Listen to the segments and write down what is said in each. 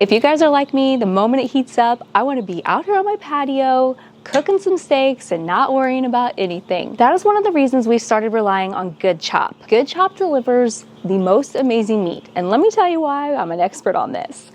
If you guys are like me, the moment it heats up, I want to be out here on my patio, cooking some steaks and not worrying about anything. That is one of the reasons we started relying on Good Chop. Good Chop delivers the most amazing meat, and let me tell you why I'm an expert on this.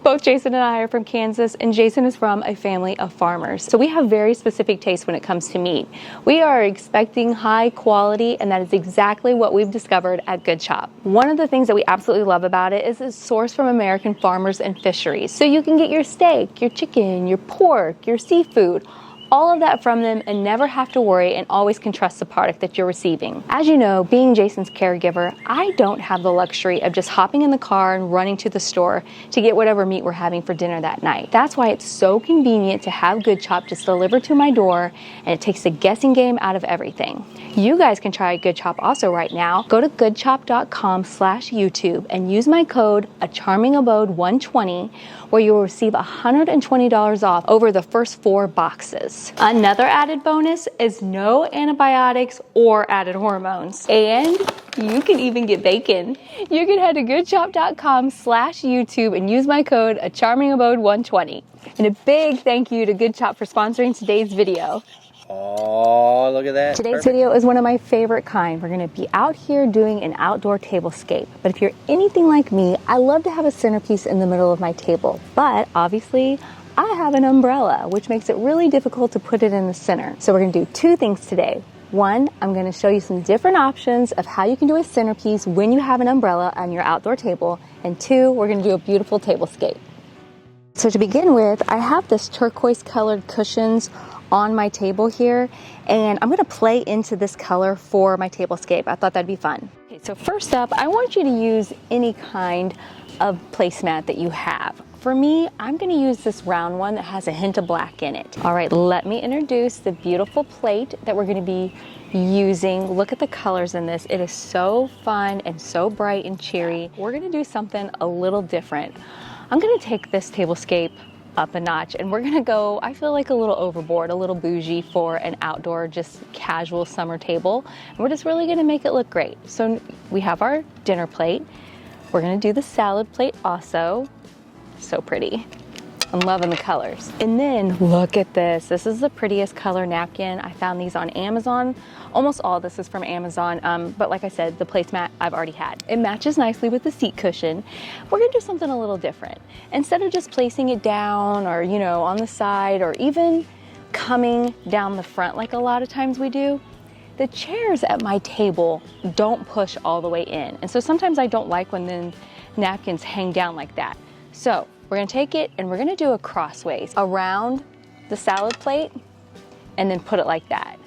Both Jason and I are from Kansas, and Jason is from a family of farmers. So we have very specific tastes when it comes to meat. We are expecting high quality, and that is exactly what we've discovered at Good Chop. One of the things that we absolutely love about it is it's sourced from American farmers and fisheries. So you can get your steak, your chicken, your pork, your seafood, all of that from them and never have to worry and always can trust the product that you're receiving. As you know, being Jason's caregiver, I don't have the luxury of just hopping in the car and running to the store to get whatever meat we're having for dinner that night. That's why it's so convenient to have Good Chop just delivered to my door, and it takes the guessing game out of everything. You guys can try Good Chop also right now. Go to goodchop.com/YouTube and use my code ACharmingAbode120, where you will receive $120 off over the first 4 boxes. Another added bonus is no antibiotics or added hormones. And you can even get bacon. You can head to goodchop.com/YouTube and use my code ACharmingAbode120. And a big thank you to Good Chop for sponsoring today's video. Oh, look at that. Today's video is one of my favorite kind. We're gonna be out here doing an outdoor tablescape. But if you're anything like me, I love to have a centerpiece in the middle of my table. But obviously, I have an umbrella, which makes it really difficult to put it in the center. So we're gonna do 2 things today. One, I'm gonna show you some different options of how you can do a centerpiece when you have an umbrella on your outdoor table. And 2, we're gonna do a beautiful tablescape. So to begin with, I have this turquoise colored cushions on my table here, and I'm gonna play into this color for my tablescape. I thought that'd be fun. Okay, so first up, I want you to use any kind of placemat that you have. For me, I'm gonna use this round one that has a hint of black in it. All right, let me introduce the beautiful plate that we're gonna be using. Look at the colors in this. It is so fun and so bright and cheery. We're gonna do something a little different. I'm gonna take this tablescape up a notch, and we're gonna go, I feel like, a little overboard, a little bougie for an outdoor, just casual summer table. And we're just really gonna make it look great. So we have our dinner plate. We're gonna do the salad plate also. So pretty. I'm loving the colors. And then look at this. This is the prettiest color napkin. I found these on Amazon. Almost all this is from Amazon, but like I said, the placemat I've already had. It matches nicely with the seat cushion. We're gonna do something a little different. Instead of just placing it down or, you know, on the side or even coming down the front like a lot of times we do, the chairs at my table don't push all the way in. And so sometimes I don't like when the napkins hang down like that. So we're gonna take it and we're gonna do a crossways around the salad plate and then put it like that.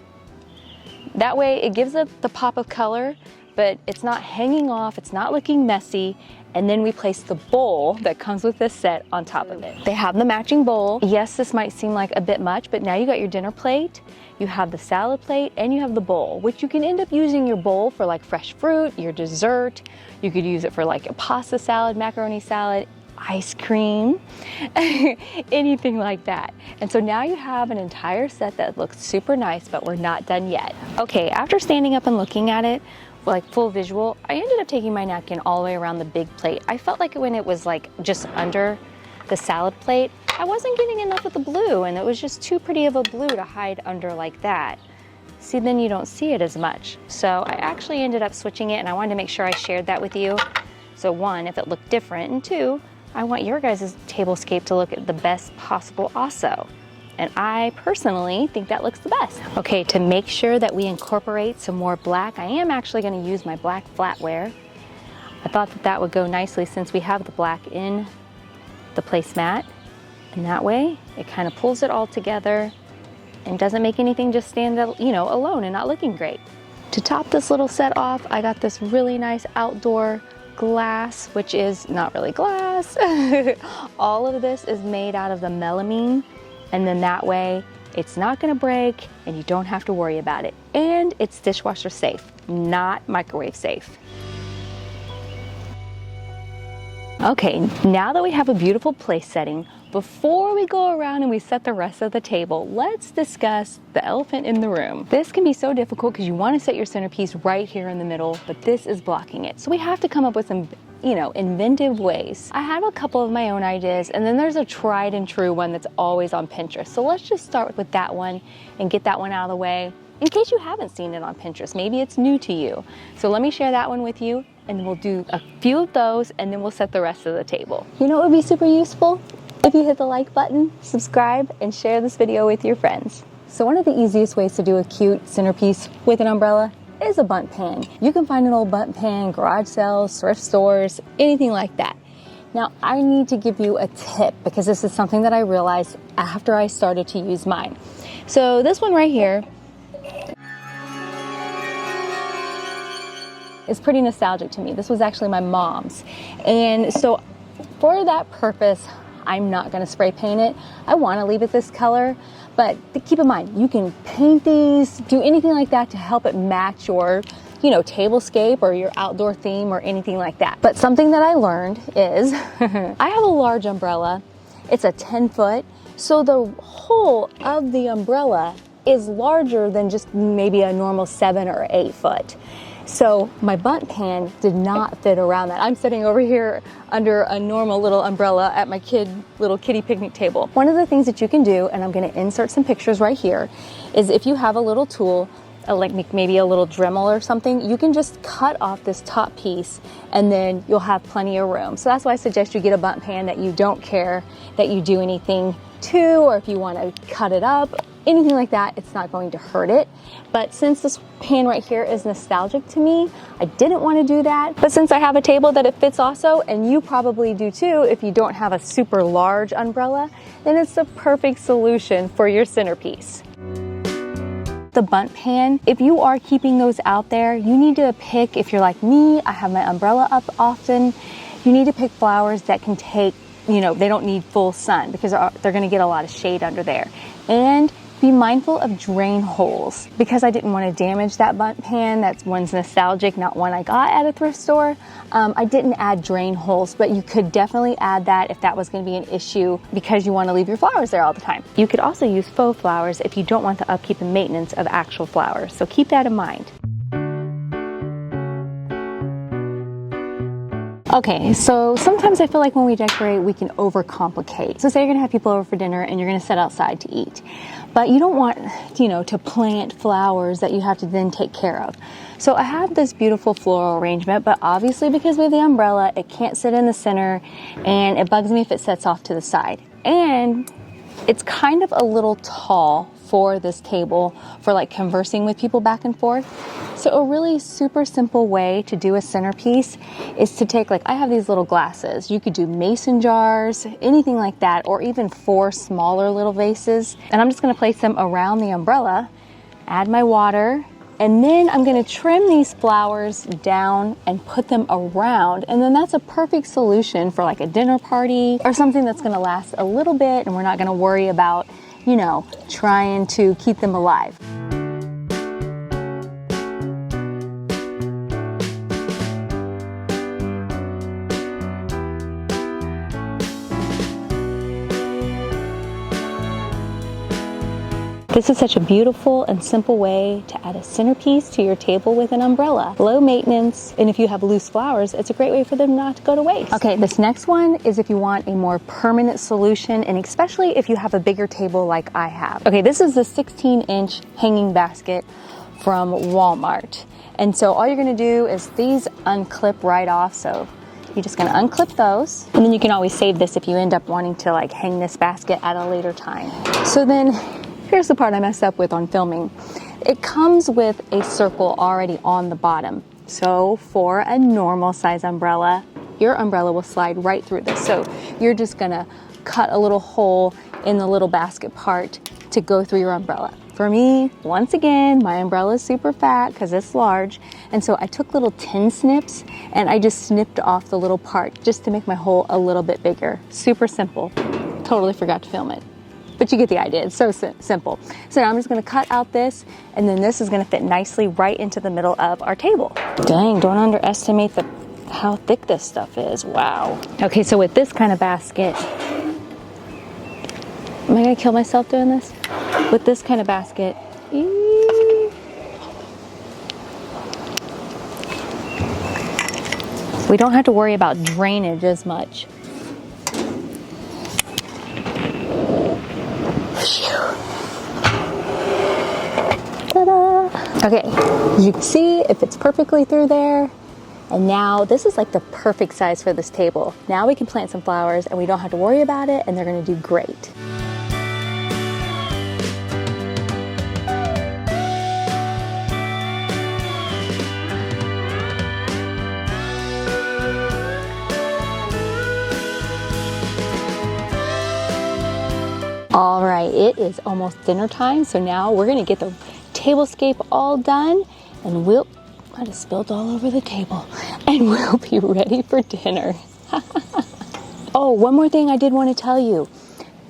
That way it gives it the pop of color, but it's not hanging off, it's not looking messy. And then we place the bowl that comes with this set on top of it. They have the matching bowl. Yes, this might seem like a bit much, but now you got your dinner plate, you have the salad plate, and you have the bowl, which you can end up using your bowl for like fresh fruit, your dessert. You could use it for like a pasta salad, macaroni salad, ice cream, anything like that. And so now you have an entire set that looks super nice, but we're not done yet. Okay, after standing up and looking at it, like full visual, I ended up taking my napkin all the way around the big plate. I felt like when it was like just under the salad plate, I wasn't getting enough of the blue, and it was just too pretty of a blue to hide under like that. See, then you don't see it as much. So I actually ended up switching it, and I wanted to make sure I shared that with you. So 1, if it looked different, and 2, I want your guys' tablescape to look at the best possible also. And I personally think that looks the best. Okay, to make sure that we incorporate some more black, I am actually gonna use my black flatware. I thought that that would go nicely since we have the black in the placemat. And that way, it kind of pulls it all together and doesn't make anything just stand, you know, alone and not looking great. To top this little set off, I got this really nice outdoor glass, which is not really glass. All of this is made out of the melamine, and then that way it's not gonna break and you don't have to worry about it. And it's dishwasher safe, not microwave safe. Okay, now that we have a beautiful place setting, before we go around and we set the rest of the table, let's discuss the elephant in the room. This can be so difficult because you want to set your centerpiece right here in the middle, but this is blocking it. So we have to come up with some inventive ways. I have a couple of my own ideas, and then there's a tried and true one that's always on Pinterest. So let's just start with that one and get that one out of the way in case you haven't seen it on Pinterest. Maybe it's new to you. So let me share that one with you, and we'll do a few of those, and then we'll set the rest of the table. You know what would be super useful? If you hit the like button, subscribe, and share this video with your friends. So one of the easiest ways to do a cute centerpiece with an umbrella is a bundt pan. You can find an old bundt pan, garage sales, thrift stores, anything like that. Now, I need to give you a tip because this is something that I realized after I started to use mine. So this one right here is pretty nostalgic to me. This was actually my mom's. And so for that purpose, I'm not gonna spray paint it. I wanna leave it this color, but keep in mind, you can paint these, do anything like that to help it match your, tablescape or your outdoor theme or anything like that. But something that I learned is, I have a large umbrella. It's a 10-foot, so the whole of the umbrella is larger than just maybe a normal 7 or 8 foot. So my bundt pan did not fit around that. I'm sitting over here under a normal little umbrella at my little kitty picnic table. One of the things that you can do, and I'm gonna insert some pictures right here, is if you have a little tool, like maybe a little Dremel or something, you can just cut off this top piece and then you'll have plenty of room. So that's why I suggest you get a bundt pan that you don't care that you do anything to, or if you wanna cut it up, anything like that, it's not going to hurt it. But since this pan right here is nostalgic to me, I didn't want to do that. But since I have a table that it fits also, and you probably do too if you don't have a super large umbrella, then it's the perfect solution for your centerpiece. The bundt pan, if you are keeping those out there, you need to pick, if you're like me, I have my umbrella up often, you need to pick flowers that can take, they don't need full sun because they're going to get a lot of shade under there. And be mindful of drain holes. Because I didn't want to damage that bundt pan, that one's nostalgic, not one I got at a thrift store, I didn't add drain holes, but you could definitely add that if that was going to be an issue because you want to leave your flowers there all the time. You could also use faux flowers if you don't want the upkeep and maintenance of actual flowers, so keep that in mind. Okay, so sometimes I feel like when we decorate, we can overcomplicate. So say you're gonna have people over for dinner and you're gonna sit outside to eat, but you don't want, to plant flowers that you have to then take care of. So I have this beautiful floral arrangement, but obviously because we have the umbrella, it can't sit in the center, and it bugs me if it sets off to the side. And it's kind of a little tall for this table for like conversing with people back and forth. So a really super simple way to do a centerpiece is to take, I have these little glasses. You could do mason jars, anything like that, or even 4 smaller little vases. And I'm just gonna place them around the umbrella, add my water, and then I'm gonna trim these flowers down and put them around. And then that's a perfect solution for like a dinner party or something that's gonna last a little bit and we're not gonna worry about, trying to keep them alive. This is such a beautiful and simple way to add a centerpiece to your table with an umbrella. Low maintenance, and if you have loose flowers, it's a great way for them not to go to waste. Okay, this next one is if you want a more permanent solution, and especially if you have a bigger table like I have. Okay, this is the 16-inch hanging basket from Walmart. And so all you're gonna do is these unclip right off, so you're just gonna unclip those, and then you can always save this if you end up wanting to hang this basket at a later time. So then, here's the part I messed up with on filming. It comes with a circle already on the bottom. So for a normal size umbrella, your umbrella will slide right through this. So you're just gonna cut a little hole in the little basket part to go through your umbrella. For me, once again, my umbrella is super fat because it's large. And so I took little tin snips and I just snipped off the little part just to make my hole a little bit bigger. Super simple. Totally forgot to film it. But you get the idea, it's so simple. So now I'm just gonna cut out this, and then this is gonna fit nicely right into the middle of our table. Dang, don't underestimate how thick this stuff is, wow. Okay, so with this kind of basket, Am I gonna kill myself doing this? With this kind of basket. We don't have to worry about drainage as much. Ta-da! Okay, you can see it fits perfectly through there. And now this is like the perfect size for this table. Now we can plant some flowers and we don't have to worry about it, and they're gonna do great. All right, it is almost dinner time, so now we're gonna get the tablescape all done, and I just spilled all over the table, and we'll be ready for dinner. Oh, one more thing I did want to tell you.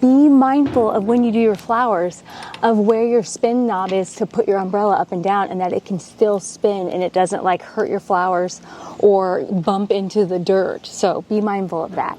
Be mindful of when you do your flowers of where your spin knob is to put your umbrella up and down, and that it can still spin and it doesn't like hurt your flowers or bump into the dirt. So be mindful of that.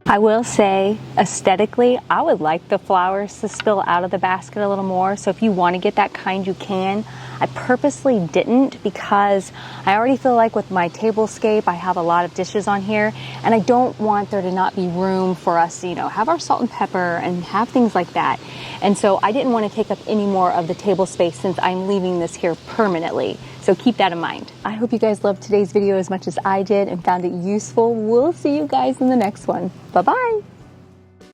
I will say, aesthetically, I would like the flowers to spill out of the basket a little more. So if you want to get that kind, you can. I purposely didn't because I already feel like with my tablescape, I have a lot of dishes on here, and I don't want there to not be room for us to, have our salt and pepper and have things like that. And so I didn't want to take up any more of the table space since I'm leaving this here permanently. So keep that in mind. I hope you guys loved today's video as much as I did and found it useful. We'll see you guys in the next one. Bye-bye.